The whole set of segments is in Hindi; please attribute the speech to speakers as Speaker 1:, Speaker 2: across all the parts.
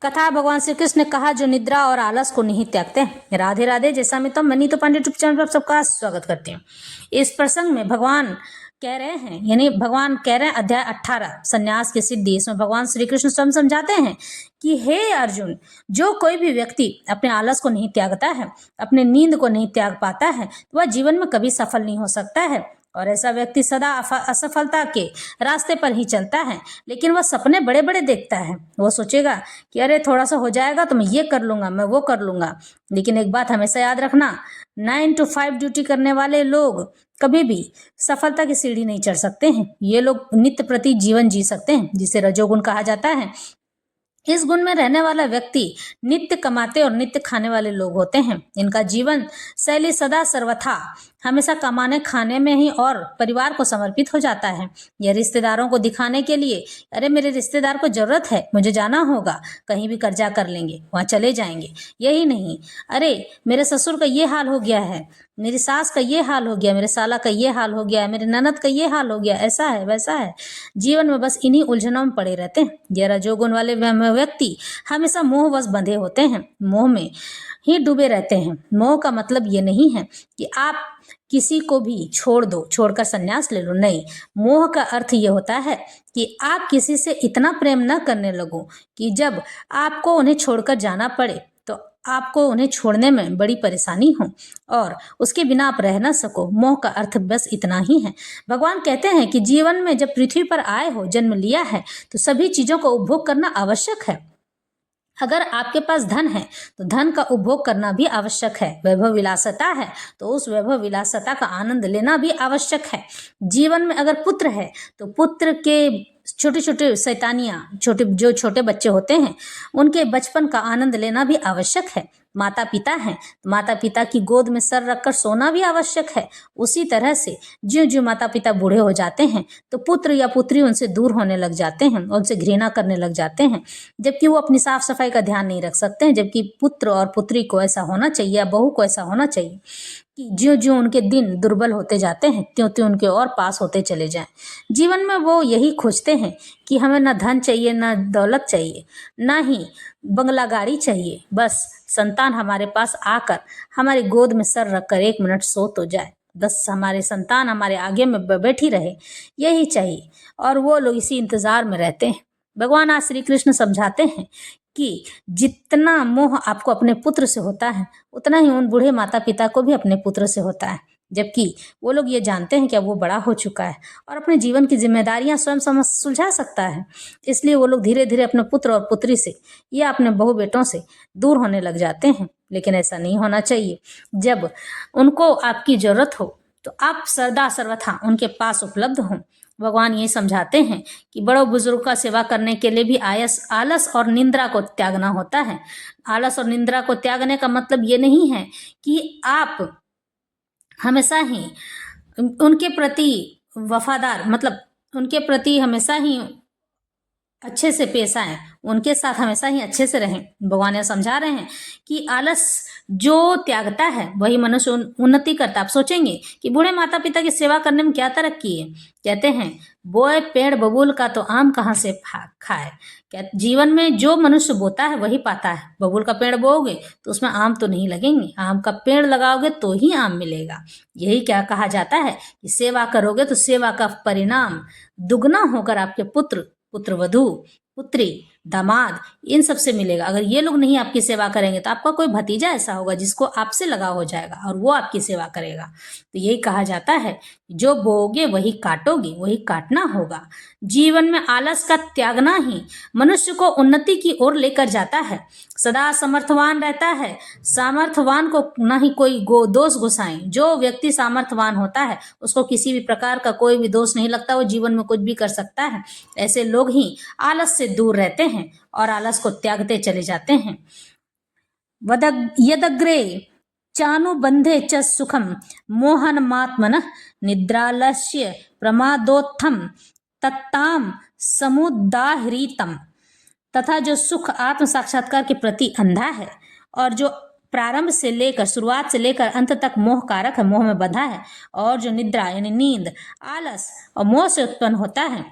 Speaker 1: कथा भगवान श्री कृष्ण ने कहा जो निद्रा और आलस को नहीं त्यागते। राधे राधे। जैसा मैं तो मनी तो पांडे यूट्यूब चैनल पर सबका स्वागत करती हूँ। इस प्रसंग में भगवान कह रहे हैं, यानी भगवान कह रहे हैं अध्याय 18 संन्यास की सिद्धि। इसमें भगवान श्री कृष्ण स्वयं समझाते हैं कि हे अर्जुन, जो कोई भी व्यक्ति अपने आलस को नहीं त्यागता है, अपने नींद को नहीं त्याग पाता है, तो वह जीवन में कभी सफल नहीं हो सकता है। और ऐसा व्यक्ति सदा असफलता के रास्ते पर ही चलता है, लेकिन वह सपने बड़े बड़े देखता है। वो सोचेगा कि अरे थोड़ा सा हो जाएगा तो मैं ये कर लूंगा, मैं वो कर लूंगा। लेकिन एक बात हमेशा याद रखना, 9 to 5 ड्यूटी करने वाले लोग कभी भी सफलता की सीढ़ी नहीं चढ़ सकते हैं। ये लोग नित्य प्रति जीवन जी सकते हैं, जिसे रजोगुण कहा जाता है। इस गुण में रहने वाला व्यक्ति नित्य कमाते और नित्य खाने वाले लोग होते हैं। इनका जीवन शैली सदा सर्वथा हमेशा कमाने खाने में ही और परिवार को समर्पित हो जाता है। यह रिश्तेदारों को दिखाने के लिए, अरे मेरे रिश्तेदार को जरूरत है, मुझे जाना होगा, कहीं भी कर्जा कर लेंगे, वहां चले जाएंगे। यही नहीं, अरे मेरे ससुर का ये हाल हो गया है, मेरी सास का ये हाल हो गया, मेरे साला का ये हाल हो गया, मेरे ननद का ये हाल हो गया, ऐसा है वैसा है। जीवन में बस इन्हीं उलझनों में पड़े रहते हैं। ये रजोगुण वाले व्यक्ति हमेशा मोहवश बंधे होते हैं, मोह में ही डूबे रहते हैं। मोह का मतलब ये नहीं है कि आप किसी को भी छोड़ दो, छोड़कर संन्यास ले लो, नहीं। मोह का अर्थ ये होता है कि आप किसी से इतना प्रेम न करने लगो कि जब आपको उन्हें छोड़कर जाना पड़े तो आपको उन्हें छोड़ने में बड़ी परेशानी हो और उसके बिना आप रह ना सको। मोह का अर्थ बस इतना ही है। भगवान कहते हैं कि जीवन में जब पृथ्वी पर आए हो, जन्म लिया है, तो सभी चीजों का उपभोग करना आवश्यक है। अगर आपके पास धन है तो धन का उपभोग करना भी आवश्यक है। वैभव विलासता है तो उस वैभव विलासता का आनंद लेना भी आवश्यक है। जीवन में अगर पुत्र है तो पुत्र के छोटे छोटे शैतानियां, जो छोटे बच्चे होते हैं, उनके बचपन का आनंद लेना भी आवश्यक है। माता पिता हैं तो माता पिता की गोद में सर रखकर सोना भी आवश्यक है। उसी तरह से ज्यों ज्यों माता पिता बूढ़े हो जाते हैं तो पुत्र या पुत्री उनसे दूर होने लग जाते हैं, उनसे घृणा करने लग जाते हैं, जबकि वो अपनी साफ सफाई का ध्यान नहीं रख सकते हैं। जबकि पुत्र और पुत्री को ऐसा होना चाहिए या बहू को ऐसा होना चाहिए कि ज्यों ज्यों उनके दिन दुर्बल होते जाते हैं त्यों त्यों उनके और पास होते चले जाएं। जीवन में वो यही खोजते हैं कि हमें ना धन चाहिए, ना दौलत चाहिए, ना ही बंगला गाड़ी चाहिए, बस संतान हमारे पास आकर हमारी गोद में सर रखकर 1 मिनट सो तो जाए, बस हमारे संतान हमारे आगे में बैठी रहे, यही चाहिए। और वो लोग इसी इंतजार में रहते हैं। भगवान आज श्री कृष्ण समझाते हैं कि जितना मोह आपको अपने पुत्र से होता है, उतना ही उन बूढ़े माता पिता को भी अपने पुत्र से होता है। जबकि वो लोग ये जानते हैं कि अब वो बड़ा हो चुका है और अपने जीवन की जिम्मेदारियां स्वयं सुलझा सकता है। इसलिए वो लोग धीरे धीरे अपने पुत्र और पुत्री से या अपने बहू बेटों से दूर होने लग जाते हैं। लेकिन ऐसा नहीं होना चाहिए। जब उनको आपकी जरूरत हो तो आप सदा सर्वथा उनके पास उपलब्ध हों। भगवान ये समझाते हैं कि बड़ों बुजुर्ग का सेवा करने के लिए भी आलस और निंद्रा को त्यागना होता है। आलस और निंद्रा को त्यागने का मतलब ये नहीं है कि आप हमेशा ही उनके प्रति वफादार, मतलब उनके प्रति हमेशा ही अच्छे से पेश आए, उनके साथ हमेशा ही अच्छे से रहें। भगवान ये समझा रहे हैं कि आलस जो त्यागता है वही मनुष्य उन्नति करता है। आप सोचेंगे कि बूढ़े माता पिता की सेवा करने में क्या तरक्की है। कहते हैं बोए पेड़ बबूल का तो आम कहाँ से खाए। क्या जीवन में जो मनुष्य बोता है वही पाता है। बबूल का पेड़ बोओगे तो उसमें आम तो नहीं लगेंगे, आम का पेड़ लगाओगे तो ही आम मिलेगा। यही क्या कहा जाता है कि सेवा करोगे तो सेवा का परिणाम दुगना होकर आपके पुत्र वधू, पुत्री, दामाद, इन सब से मिलेगा। अगर ये लोग नहीं आपकी सेवा करेंगे तो आपका कोई भतीजा ऐसा होगा जिसको आपसे लगाव हो जाएगा और वो आपकी सेवा करेगा। तो यही कहा जाता है जो बोओगे वही काटोगे, वही काटना होगा। जीवन में आलस का त्यागना ही मनुष्य को उन्नति की ओर लेकर जाता है। सदा समर्थवान रहता है। सामर्थवान को ना ही कोई दोष गुसाए। जो व्यक्ति सामर्थवान होता है उसको किसी भी प्रकार का कोई भी दोष नहीं लगता, वो जीवन में कुछ भी कर सकता है। ऐसे लोग ही आलस से दूर रहते हैं और आलस को त्यागते चले जाते हैं। यदग्रे चानुबंधे च सुखम मोहनमात्मनः निद्रालस्य प्रमादोत्थम तत्ताम समुदाहृतम। तथा जो सुख आत्म साक्षात्कार के प्रति अंधा है और जो प्रारंभ से लेकर, शुरुआत से लेकर अंत तक मोह कारक है, मोह में बंधा है, और जो निद्रा यानी नींद, आलस और मोह से उत्पन्न होता है,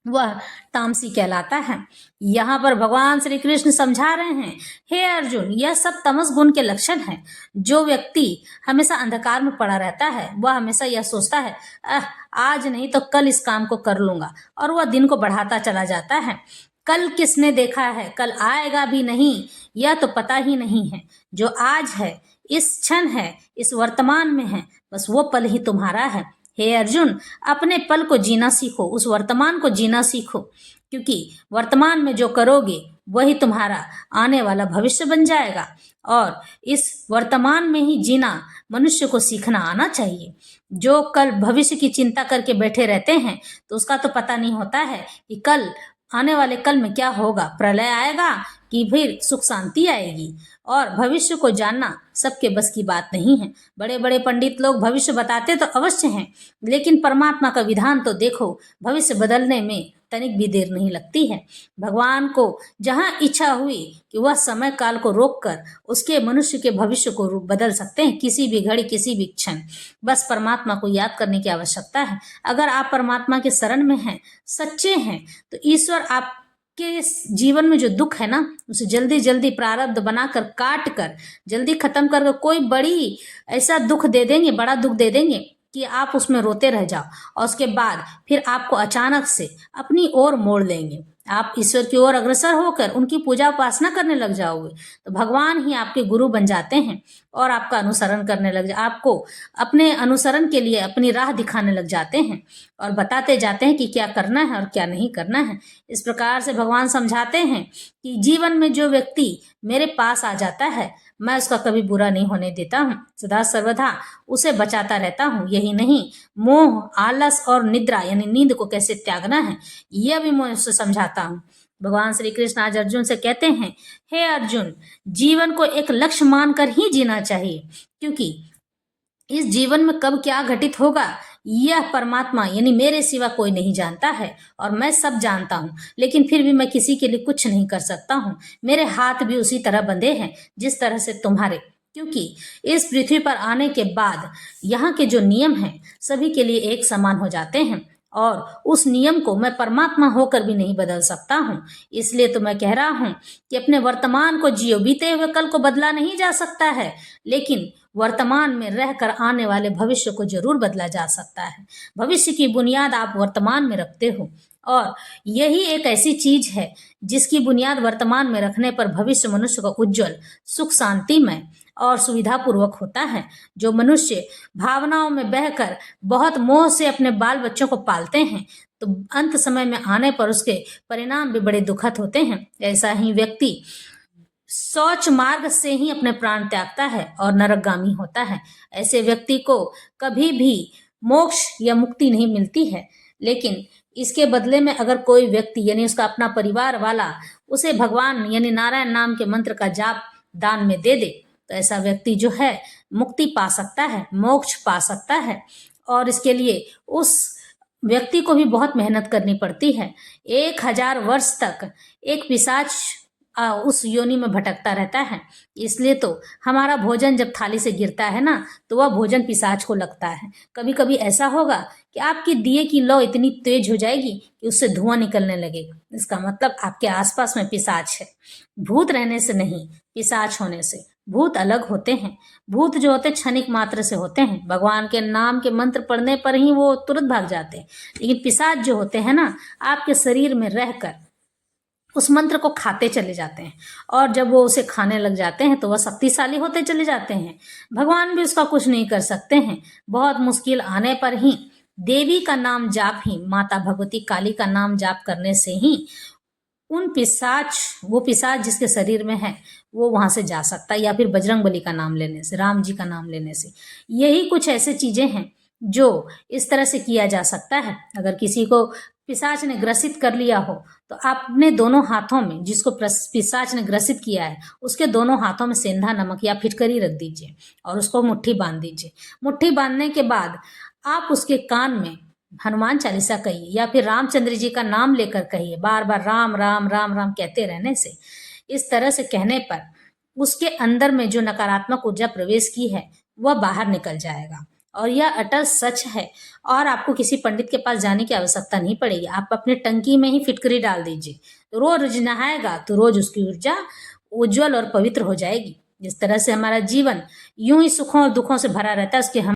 Speaker 1: वह तामसी कहलाता है। यहाँ पर भगवान श्री कृष्ण समझा रहे हैं, हे अर्जुन, यह सब तमस गुण के लक्षण हैं। जो व्यक्ति हमेशा अंधकार में पड़ा रहता है वह हमेशा यह सोचता है, आज नहीं तो कल इस काम को कर लूंगा, और वह दिन को बढ़ाता चला जाता है। कल किसने देखा है, कल आएगा भी नहीं, यह तो पता ही नहीं है। जो आज है, इस क्षण है, इस वर्तमान में है, बस वो पल ही तुम्हारा है। हे अर्जुन, अपने पल को जीना सीखो, उस वर्तमान को जीना सीखो, क्योंकि वर्तमान में जो करोगे वही तुम्हारा आने वाला भविष्य बन जाएगा। और इस वर्तमान में ही जीना मनुष्य को सीखना आना चाहिए। जो कल भविष्य की चिंता करके बैठे रहते हैं तो उसका तो पता नहीं होता है कि कल आने वाले कल में क्या होगा, प्रलय आएगा कि फिर सुख शांति आएगी। और भविष्य को जानना सबके बस की बात नहीं है। बड़े बड़े पंडित लोग भविष्य बताते तो अवश्य हैं, लेकिन परमात्मा का विधान तो देखो, भविष्य बदलने में तनिक भी देर नहीं लगती है। भगवान को जहां इच्छा हुई कि वह समय काल को रोककर उसके मनुष्य के भविष्य को बदल सकते हैं, किसी भी घड़ी, किसी भी क्षण। बस परमात्मा को याद करने की आवश्यकता है। अगर आप परमात्मा के शरण में हैं, सच्चे हैं, तो ईश्वर आपके जीवन में जो दुख है ना, उसे जल्दी जल्दी प्रारब्ध बनाकर, काट कर, जल्दी खत्म कर कोई बड़ी ऐसा दुख दे देंगे, बड़ा दुख दे देंगे कि आप उसमें रोते रह जाओ, और उसके बाद फिर आपको अचानक से अपनी ओर मोड़ लेंगे। आप ईश्वर की ओर अग्रसर होकर उनकी पूजा उपासना करने लग जाओगे, तो भगवान ही आपके गुरु बन जाते हैं और आपका अनुसरण करने लग आपको अपने अनुसरण के लिए अपनी राह दिखाने लग जाते हैं और बताते जाते हैं कि क्या करना है और क्या नहीं करना है। इस प्रकार से भगवान समझाते हैं कि जीवन में जो व्यक्ति मेरे पास आ जाता है, मैं उसका कभी बुरा नहीं होने देता हूँ, सदा सर्वदा उसे बचाता रहता हूँ। यही नहीं, मोह, आलस और निद्रा यानी नींद को कैसे त्यागना है, यह भी मैं उससे समझाता हूँ। भगवान श्री कृष्ण आज अर्जुन से कहते हैं, हे अर्जुन, जीवन को एक लक्ष्य मानकर ही जीना चाहिए, क्योंकि इस जीवन में कब क्या घटित होगा यह परमात्मा यानी मेरे सिवा कोई नहीं जानता है, और मैं सब जानता हूँ, लेकिन फिर भी मैं किसी के लिए कुछ नहीं कर सकता हूँ। मेरे हाथ भी उसी तरह बंधे हैं जिस तरह से तुम्हारे, क्योंकि इस पृथ्वी पर आने के बाद यहाँ के जो नियम हैं सभी के लिए एक समान हो जाते हैं, और उस नियम को मैं परमात्मा होकर भी नहीं बदल सकता हूँ। इसलिए तो मैं कह रहा हूँ कि अपने वर्तमान को जियो, बीते हुए कल को बदला नहीं जा सकता है, लेकिन वर्तमान में रहकर आने वाले भविष्य को जरूर बदला जा सकता है। भविष्य की बुनियाद आप वर्तमान में रखते हो, और यही एक ऐसी चीज है जिसकी बुनियाद वर्तमान में रखने पर भविष्य मनुष्य का उज्जवल, सुख शांतिमय और सुविधापूर्वक होता है। जो मनुष्य भावनाओं में बहकर बहुत मोह से अपने बाल बच्चों को पालते हैं, तो अंत समय में आने पर उसके परिणाम भी बड़े दुखद होते हैं। ऐसा ही व्यक्ति शौच मार्ग से ही अपने प्राण त्यागता है और नरकगामी होता है। ऐसे व्यक्ति को कभी भी मोक्ष या मुक्ति नहीं मिलती है, लेकिन इसके बदले में अगर कोई व्यक्ति यानी उसका अपना परिवार वाला उसे भगवान यानी नारायण नाम के मंत्र का जाप दान में दे दे, तो ऐसा व्यक्ति जो है मुक्ति पा सकता है, मोक्ष पा सकता है। और इसके लिए उस व्यक्ति को भी बहुत मेहनत करनी पड़ती है। 1000 वर्ष तक एक पिशाच उस योनि में भटकता रहता है। इसलिए तो हमारा भोजन जब थाली से गिरता है ना, तो वह भोजन पिशाच को लगता है। कभी कभी ऐसा होगा कि आपकी दिए की लौ इतनी तेज हो जाएगी कि उससे धुआं निकलने लगेगा। इसका मतलब आपके आसपास में पिशाच है। भूत रहने से नहीं, पिशाच होने से। भूत अलग होते हैं। भूत जो होते क्षणिक मात्र से होते हैं, भगवान के नाम के मंत्र पढ़ने पर ही वो तुरंत भाग जाते हैं। लेकिन पिशाच जो होते हैं ना, आपके शरीर में रहकर उस मंत्र को खाते चले जाते हैं, और जब वो उसे खाने लग जाते हैं तो वह शक्तिशाली होते चले जाते हैं। भगवान भी उसका कुछ नहीं कर सकते हैं। बहुत मुश्किल आने पर ही देवी का नाम जाप ही, माता भगवती काली का नाम जाप करने से ही वो पिशाच जिसके शरीर में है वो वहां से जा सकता है, या फिर बजरंग बली का नाम लेने से, राम जी का नाम लेने से। यही कुछ ऐसे चीजें हैं जो इस तरह से किया जा सकता है। अगर किसी को पिशाच ने ग्रसित कर लिया हो तो आप अपने दोनों हाथों में, जिसको पिशाच ने ग्रसित किया है उसके दोनों हाथों में सेंधा नमक या फिटकरी रख दीजिए और उसको मुट्ठी बांध दीजिए। मुट्ठी बांधने के बाद आप उसके कान में हनुमान चालीसा कहिए या फिर रामचंद्र जी का नाम लेकर कहिए। बार बार राम राम राम राम कहते रहने से, इस तरह से कहने पर उसके अंदर में जो नकारात्मक ऊर्जा प्रवेश की है वह बाहर निकल जाएगा और यह अटल सच है। और आपको किसी पंडित के पास जाने की आवश्यकता नहीं पड़ेगी, आप अपने टंकी में ही फिटकरी डाल दीजिए, तो रोज नहाएगा तो रोज उसकी ऊर्जा उज्जवल और पवित्र हो जाएगी। जिस तरह से हमारा जीवन यूं ही सुखों और दुखों से भरा रहता है, उसके हम